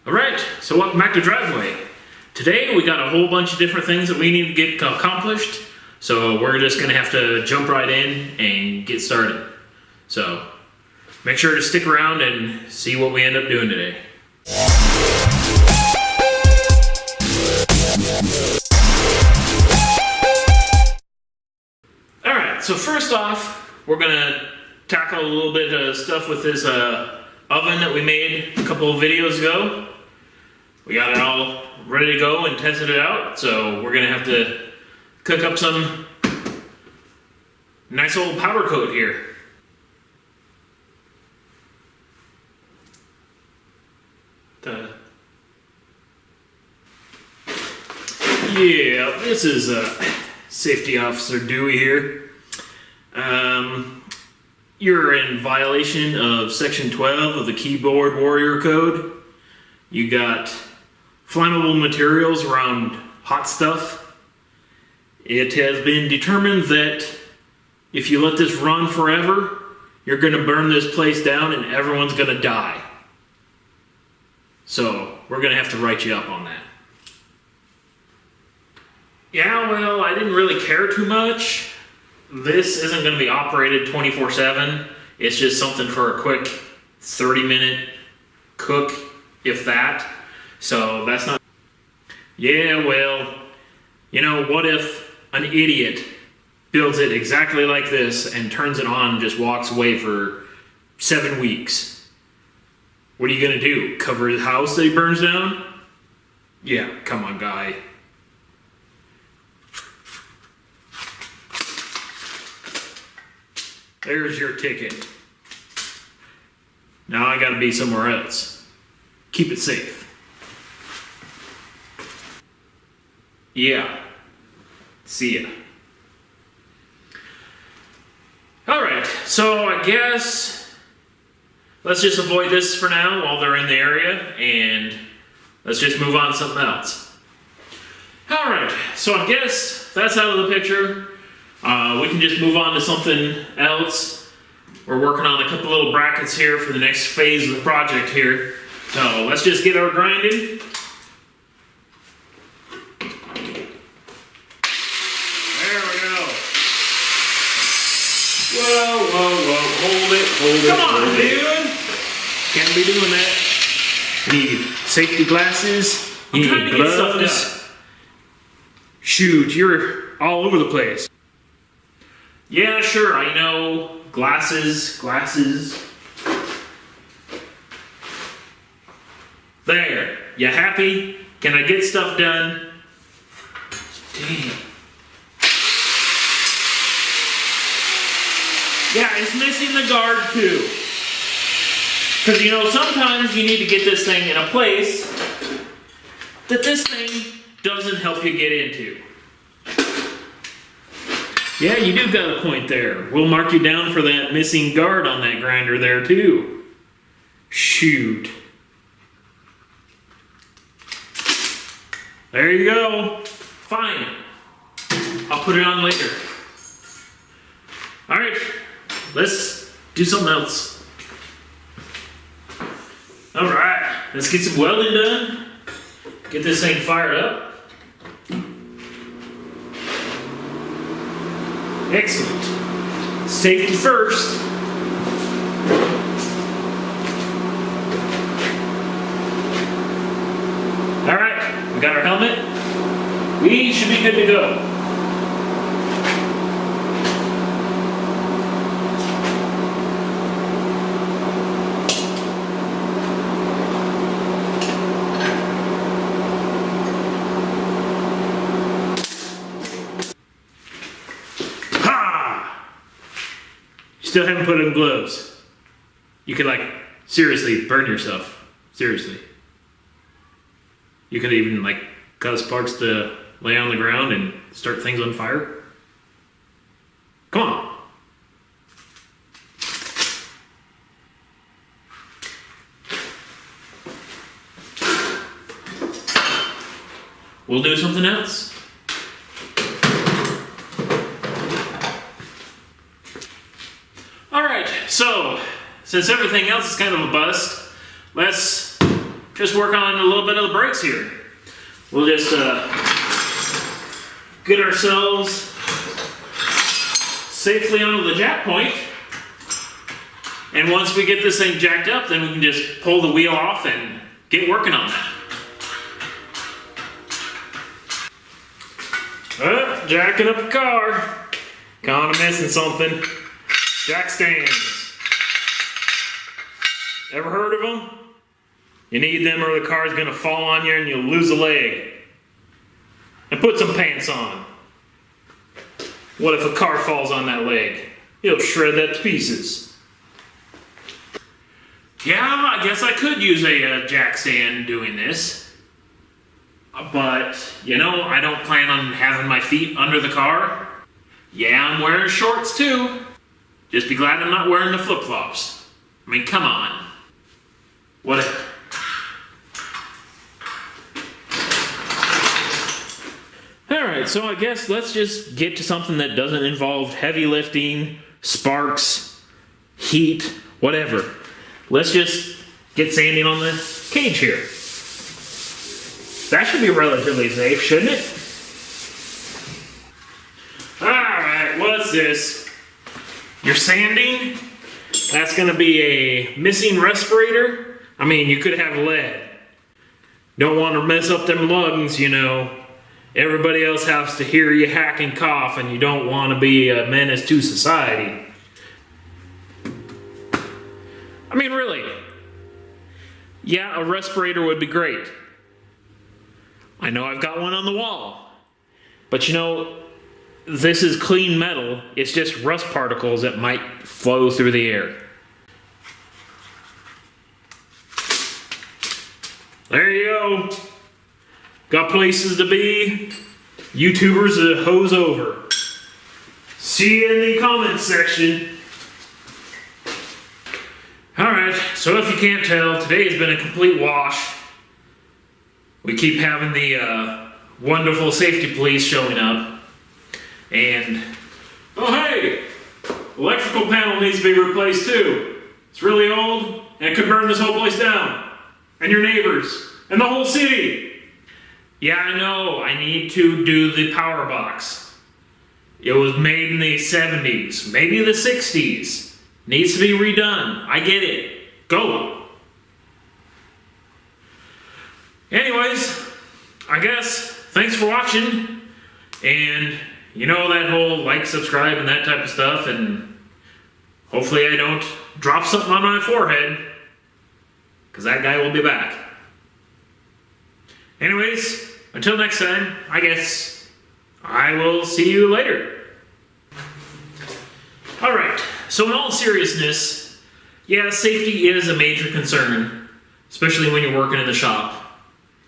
Alright, so welcome back to Driveway. Today we got a whole bunch of different things that we need to get accomplished, so we're just gonna have to jump right in and get started. So, make sure to stick around and see what we end up doing today. Alright, so first off, we're gonna tackle a little bit of stuff with this oven that we made a couple of videos ago. We got it all ready to go and tested it out, so we're gonna have to cook up some nice old powder coat here. Yeah, this is Safety Officer Dewey here. You're in violation of Section 12 of the Keyboard Warrior Code. You got flammable materials around hot stuff. It has been determined that if you let this run forever, you're going to burn this place down and everyone's going to die. So, we're going to have to write you up on that. Yeah, well, I didn't really care too much. This isn't going to be operated 24/7. It's just something for a quick 30-minute cook, if that. So that's not... Yeah, well, you know, what if an idiot builds it exactly like this and turns it on and just walks away for 7 weeks? What are you going to do? Cover his house that he burns down? Yeah, come on, guy. There's your ticket. Now I gotta be somewhere else. Keep it safe. Yeah. See ya. Alright, so I guess let's just avoid this for now while they're in the area, and let's just move on to something else. Alright, so I guess that's out of the picture. We can just move on to something else. We're working on a couple little brackets here for the next phase of the project here. So let's just get our grinding. There we go. Whoa, whoa, whoa. Hold it. Come on, dude. Can't be doing that. You need safety glasses. You need gloves. Shoot, you're all over the place. Yeah, sure, I know. Glasses. There. You happy? Can I get stuff done? Damn. Yeah, it's missing the guard too. Because, you know, sometimes you need to get this thing in a place that this thing doesn't help you get into. Yeah, you do got a point there. We'll mark you down for that missing guard on that grinder there too. Shoot. There you go. Fine. I'll put it on later. Alright, let's do something else. Alright, let's get some welding done. Get this thing fired up. Excellent. Safety first. Alright, we got our helmet. We should be good to go. Still haven't put on gloves. You could, like, seriously burn yourself. Seriously. You could even, like, cause parts to lay on the ground and start things on fire. Come on. We'll do something else. So, since everything else is kind of a bust, let's just work on a little bit of the brakes here. We'll just get ourselves safely onto the jack point. And once we get this thing jacked up, then we can just pull the wheel off and get working on that. Jacking up the car. Kinda missing something. Jack stands. Ever heard of them? You need them or the car's gonna fall on you and you'll lose a leg. And put some pants on. What if a car falls on that leg? It'll shred that to pieces. Yeah, I guess I could use a jack stand doing this. But, you know, I don't plan on having my feet under the car. Yeah, I'm wearing shorts too. Just be glad I'm not wearing the flip-flops. I mean, come on. Whatever. Alright, so I guess let's just get to something that doesn't involve heavy lifting, sparks, heat, whatever. Let's just get sanding on the cage here. That should be relatively safe, shouldn't it? Alright, what's this? You're sanding? That's gonna be a missing respirator? I mean, you could have lead. Don't want to mess up them lungs, you know. Everybody else has to hear you hack and cough, and you don't want to be a menace to society. I mean, really. Yeah, a respirator would be great. I know I've got one on the wall. But you know, this is clean metal. It's just rust particles that might flow through the air. There you go. Got places to be. YouTubers to hose over. See you in the comments section. Alright, so if you can't tell, today has been a complete wash. We keep having the wonderful safety police showing up. And, oh hey, electrical panel needs to be replaced too. It's really old and it could burn this whole place down. And your neighbors. And the whole city. Yeah, I know, I need to do the power box. It was made in the 70s, maybe the 60s. Needs to be redone. I get it. Go. Anyways, I guess, thanks for watching. And you know that whole like, subscribe, and that type of stuff. And hopefully I don't drop something on my forehead. Because that guy will be back. Anyways, until next time, I guess I will see you later. Alright, so in all seriousness, yeah, safety is a major concern, especially when you're working in the shop,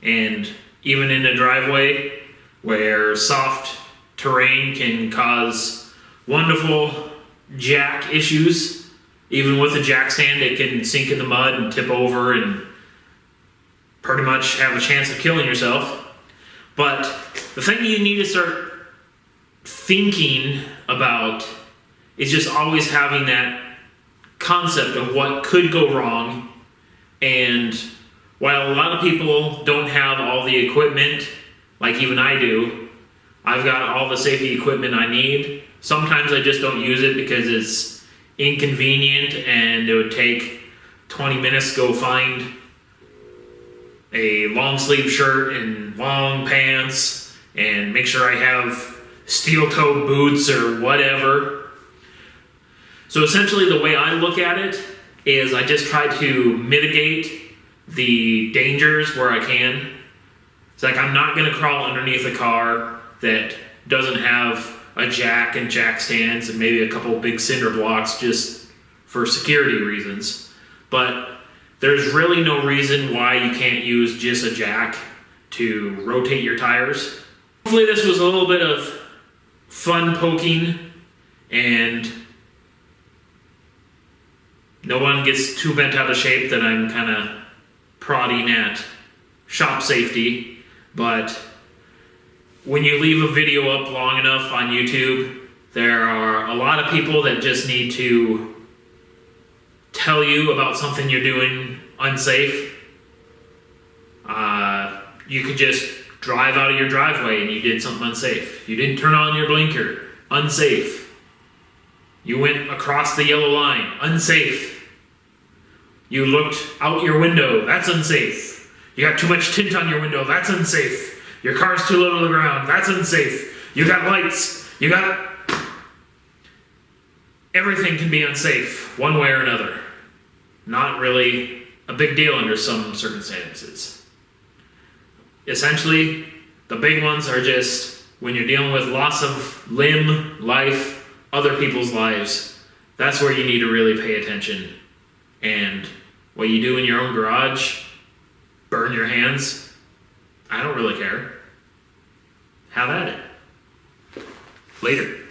and even in a driveway where soft terrain can cause wonderful jack issues. Even with a jack stand, it can sink in the mud and tip over and pretty much have a chance of killing yourself. But the thing you need to start thinking about is just always having that concept of what could go wrong. And while a lot of people don't have all the equipment, like even I do, I've got all the safety equipment I need. Sometimes I just don't use it because it's inconvenient and it would take 20 minutes to go find a long sleeve shirt and long pants and make sure I have steel toed boots or whatever. So essentially the way I look at it is I just try to mitigate the dangers where I can. It's like I'm not going to crawl underneath a car that doesn't have a jack and jack stands and maybe a couple big cinder blocks just for security reasons. But there's really no reason why you can't use just a jack to rotate your tires. Hopefully this was a little bit of fun poking and no one gets too bent out of shape that I'm kind of prodding at shop safety. But when you leave a video up long enough on YouTube, there are a lot of people that just need to tell you about something you're doing unsafe. You could just drive out of your driveway and you did something unsafe. You didn't turn on your blinker. Unsafe. You went across the yellow line. Unsafe. You looked out your window. That's unsafe. You got too much tint on your window. That's unsafe. Your car's too low to the ground. That's unsafe. You got lights. You got... Everything can be unsafe, one way or another. Not really a big deal under some circumstances. Essentially, the big ones are just when you're dealing with loss of limb, life, other people's lives. That's where you need to really pay attention. And what you do in your own garage, burn your hands, I don't really care. Have at it. Later.